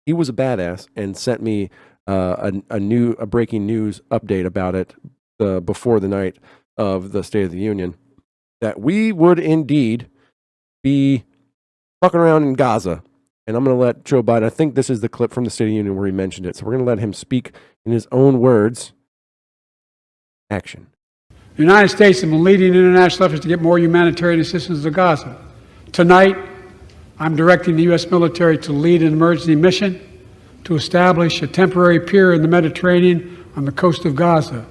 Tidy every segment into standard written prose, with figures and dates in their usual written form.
he was a badass and sent me a breaking news update about it before the night of the State of the Union, that we would indeed be fucking around in Gaza. And I'm going to let Joe Biden, I think this is the clip from the State of the Union where he mentioned it. So we're going to let him speak in his own words. Action. The United States has been leading international efforts to get more humanitarian assistance to Gaza. Tonight, I'm directing the U.S. military to lead an emergency mission to establish a temporary pier in the Mediterranean on the coast of Gaza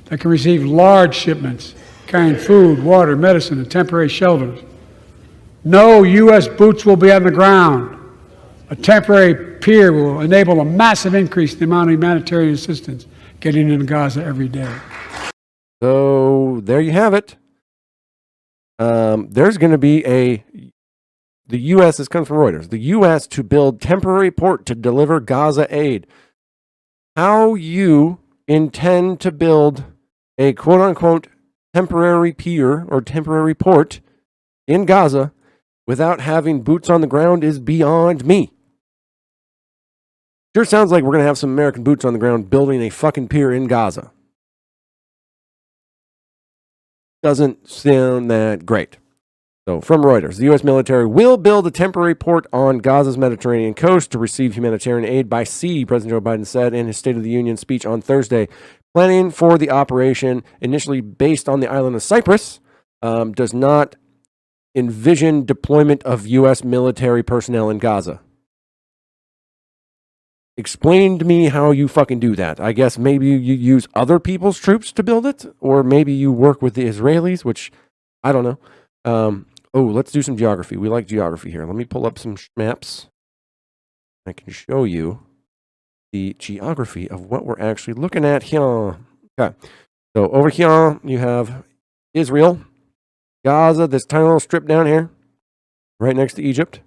that can receive large shipments carrying food, water, medicine, and temporary shelters. No U.S. boots will be on the ground. A temporary pier will enable a massive increase in the amount of humanitarian assistance getting into Gaza every day. So there you have it. There's going to be the U.S., this comes from Reuters, the U.S. to build temporary port to deliver Gaza aid. How you intend to build a quote-unquote temporary pier or temporary port in Gaza without having boots on the ground is beyond me. Sure sounds like we're going to have some American boots on the ground building a fucking pier in Gaza. Doesn't sound that great. So, from Reuters, the U.S. military will build a temporary port on Gaza's Mediterranean coast to receive humanitarian aid by sea, President Joe Biden said in his State of the Union speech on Thursday. Planning for the operation, initially based on the island of Cyprus, does not envision deployment of U.S. military personnel in Gaza. Explain to me how you fucking do that. I guess maybe you use other people's troops to build it, or maybe you work with the Israelis, which I don't know. Let's do some geography. We like geography here. Let me pull up some maps. I can show you the geography of what we're actually looking at here. Okay. So over here, you have Israel, Gaza, this tiny little strip down here, right next to Egypt.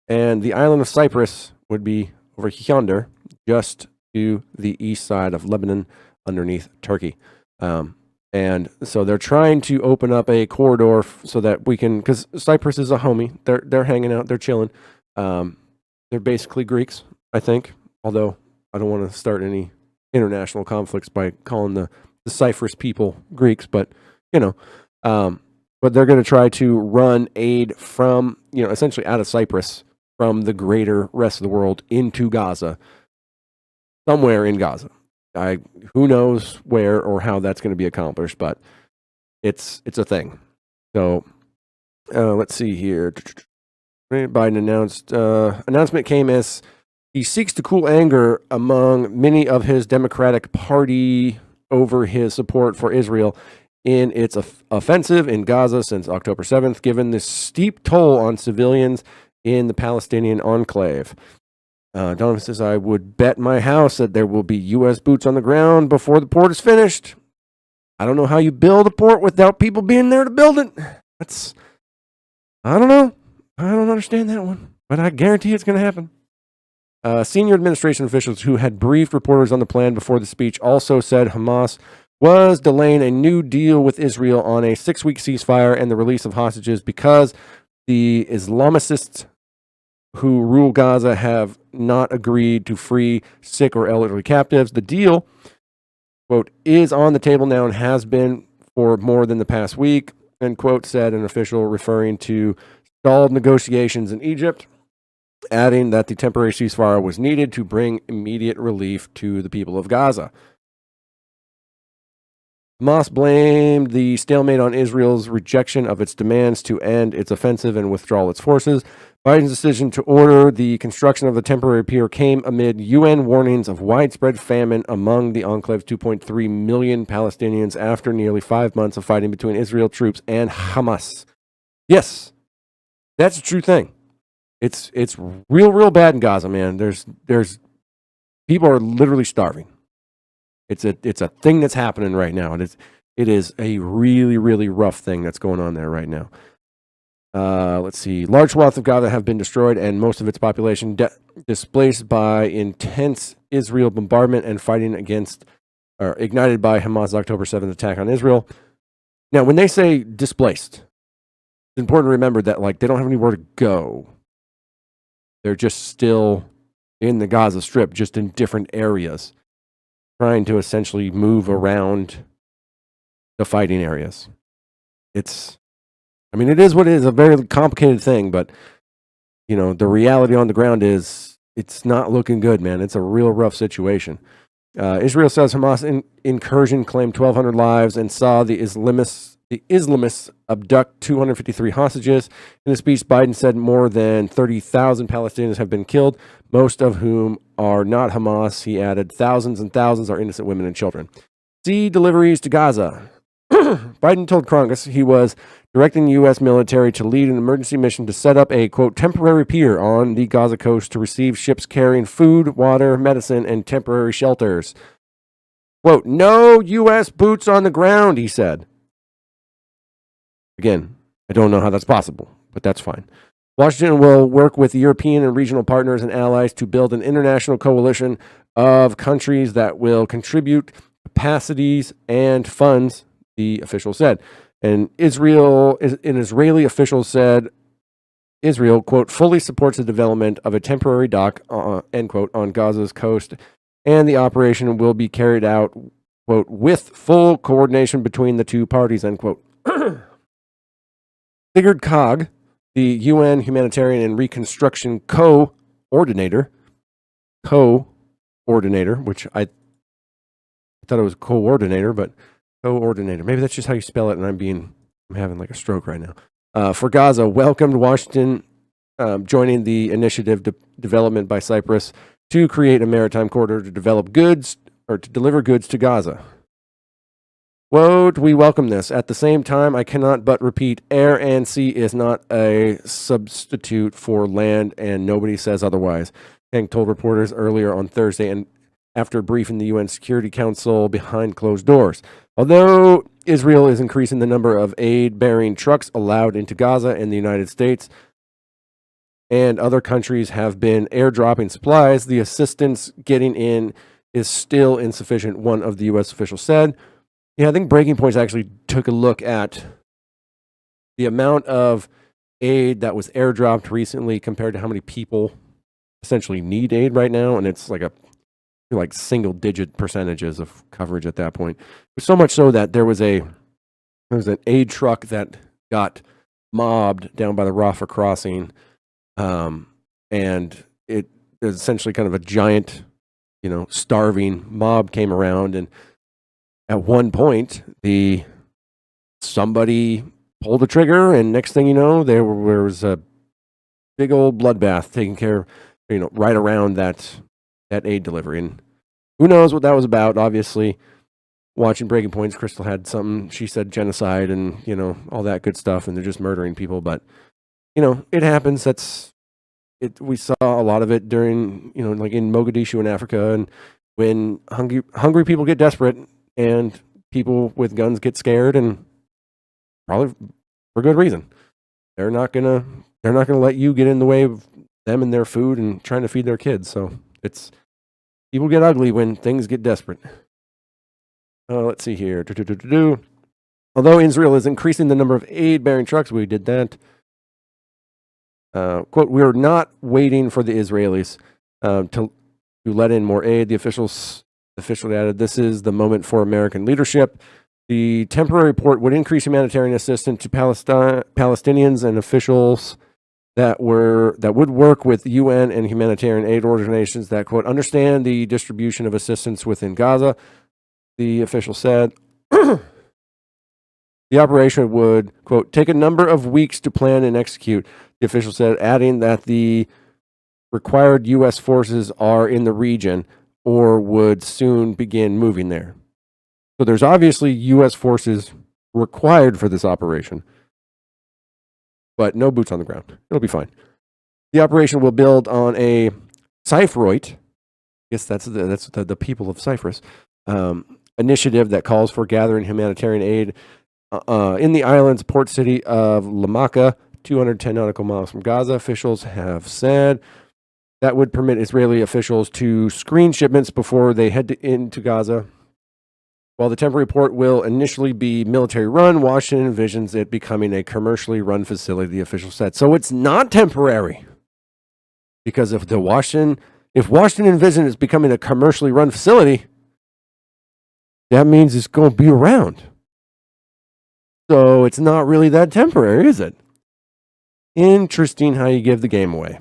And the island of Cyprus would be over yonder, just to the east side of Lebanon, underneath Turkey. And so they're trying to open up a corridor so that we can, because Cyprus is a homie. They're hanging out, they're chilling. They're basically Greeks, I think. Although I don't want to start any international conflicts by calling the Cyprus people Greeks, but but they're going to try to run aid from, essentially out of Cyprus from the greater rest of the world into Gaza, somewhere in Gaza. Who knows where or how that's going to be accomplished, but it's a thing. So let's see here. Biden announcement came as he seeks to cool anger among many of his Democratic Party over his support for Israel in its offensive in Gaza since October 7th, given the steep toll on civilians in the Palestinian enclave. Donovan says, I would bet my house that there will be U.S. boots on the ground before the port is finished. I don't know how you build a port without people being there to build it. I don't know. I don't understand that one, but I guarantee it's going to happen. Senior administration officials who had briefed reporters on the plan before the speech also said Hamas was delaying a new deal with Israel on a 6-week ceasefire and the release of hostages because the Islamicists who rule Gaza have not agreed to free sick or elderly captives. The deal, quote, is on the table now and has been for more than the past week, end quote, said an official referring to stalled negotiations in Egypt, adding that the temporary ceasefire was needed to bring immediate relief to the people of Gaza. Hamas blamed the stalemate on Israel's rejection of its demands to end its offensive and withdraw its forces. Biden's decision to order the construction of the temporary pier came amid UN warnings of widespread famine among the enclave's 2.3 million Palestinians after nearly 5 months of fighting between Israel troops and Hamas. Yes, that's a true thing. It's real bad in Gaza, man. There's people are literally starving. It's a thing that's happening right now, and it is a really rough thing that's going on there right now. Let's see. Large swaths of Gaza have been destroyed, and most of its population displaced by intense Israel bombardment and fighting ignited by Hamas' October 7th attack on Israel. Now, when they say displaced, it's important to remember that they don't have anywhere to go. They're just still in the Gaza Strip, just in different areas, trying to essentially move around the fighting areas. It is what it is, a very complicated thing, but, the reality on the ground is it's not looking good, man. It's a real rough situation. Israel says Hamas incursion claimed 1,200 lives and saw the Islamists abduct 253 hostages. In a speech, Biden said more than 30,000 Palestinians have been killed, most of whom are not Hamas. He added, thousands and thousands are innocent women and children. See deliveries to Gaza. Biden told Congress he was directing the U.S. military to lead an emergency mission to set up a, quote, temporary pier on the Gaza coast to receive ships carrying food, water, medicine, and temporary shelters. Quote, no U.S. boots on the ground, he said. Again, I don't know how that's possible, but that's fine. Washington will work with European and regional partners and allies to build an international coalition of countries that will contribute capacities and funds, the official said. And an Israeli official said, Israel, quote, fully supports the development of a temporary dock, end quote, on Gaza's coast, and the operation will be carried out, quote, with full coordination between the two parties, end quote. Sigurd Kaag, the UN Humanitarian and Reconstruction coordinator, which I thought it was coordinator, but coordinator. Maybe that's just how you spell it, and I'm having like a stroke right now. For Gaza, welcomed Washington joining the initiative development by Cyprus to create a maritime corridor to deliver goods to Gaza. Quote, we welcome this. At the same time, I cannot but repeat, air and sea is not a substitute for land, and nobody says otherwise. Hank told reporters earlier on Thursday and after briefing the UN Security Council behind closed doors. Although Israel is increasing the number of aid-bearing trucks allowed into Gaza, and the United States and other countries have been airdropping supplies, the assistance getting in is still insufficient, one of the U.S. officials said. Yeah, I think Breaking Points actually took a look at the amount of aid that was airdropped recently compared to how many people essentially need aid right now, and it's like single-digit percentages of coverage at that point. So much so that there was an aid truck that got mobbed down by the Rafah crossing, and it was essentially kind of a giant, starving mob came around, and at one point, somebody pulled the trigger, and next thing you know, there was a big old bloodbath taking care, right around that aid delivery. And who knows what that was about? Obviously, watching Breaking Points, Crystal had something. She said genocide and all that good stuff, and they're just murdering people. But it happens. We saw a lot of it during like in Mogadishu in Africa, and when hungry people get desperate. And people with guns get scared, and probably for good reason. They're not gonna let you get in the way of them and their food and trying to feed their kids. So people get ugly when things get desperate. Let's see here. Although Israel is increasing the number of aid-bearing trucks, we did that. Quote, we are not waiting for the Israelis to let in more aid. The officially added, this is the moment for American leadership. The temporary port would increase humanitarian assistance to Palestinians and officials that would work with UN and humanitarian aid organizations that, quote, understand the distribution of assistance within Gaza, the official said. The operation would, quote, take a number of weeks to plan and execute, the official said, adding that the required U.S. forces are in the region or would soon begin moving there. So there's obviously U.S. forces required for this operation, but no boots on the ground. It'll be fine. The operation will build on a Cypheroid, I guess that's the people of Cyprus, initiative that calls for gathering humanitarian aid in the island's port city of Lamaka, 210 nautical miles from Gaza. Officials have said that would permit Israeli officials to screen shipments before they head into Gaza. While the temporary port will initially be military run, Washington envisions it becoming a commercially run facility, the official said. So it's not temporary. Because if the Washington If Washington Vision is becoming a commercially run facility, that means it's going to be around. So it's not really that temporary, is it? Interesting how you give the game away.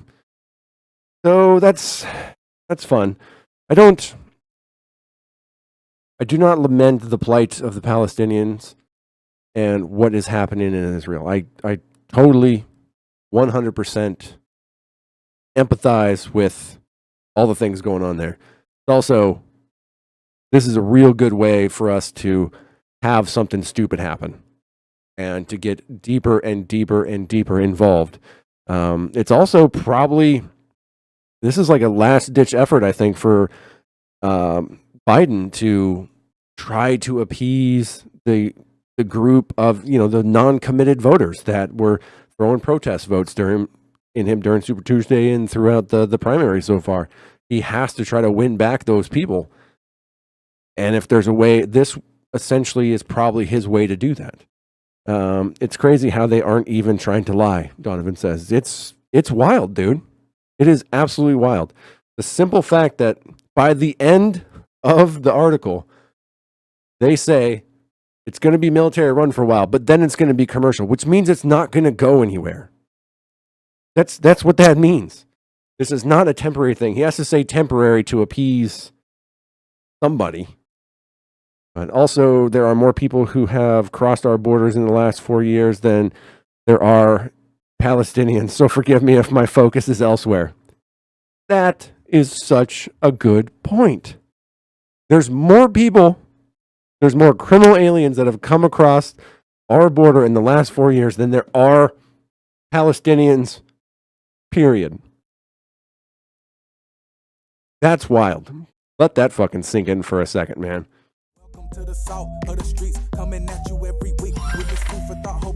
So that's fun. I do not lament the plight of the Palestinians and what is happening in Israel. I totally 100% empathize with all the things going on there. Also, this is a real good way for us to have something stupid happen and to get deeper and deeper and deeper involved. It's also probably, this is like a last-ditch effort, I think, for Biden to try to appease the group of, the non-committed voters that were throwing protest votes during Super Tuesday and throughout the primary so far. He has to try to win back those people. And if there's a way, this essentially is probably his way to do that. It's crazy how they aren't even trying to lie, Donovan says. It's wild, dude. It is absolutely wild. The simple fact that by the end of the article, they say it's going to be military run for a while, but then it's going to be commercial, which means it's not going to go anywhere. That's what that means. This is not a temporary thing. He has to say temporary to appease somebody. And also, there are more people who have crossed our borders in the last 4 years than there are Palestinians. So forgive me if my focus is elsewhere. That is such a good point. There's more people, there's more criminal aliens that have come across our border in the last 4 years than there are Palestinians, period. That's wild. Let that fucking sink in for a second, man. To the south of the streets, coming at you every week with this food for thought.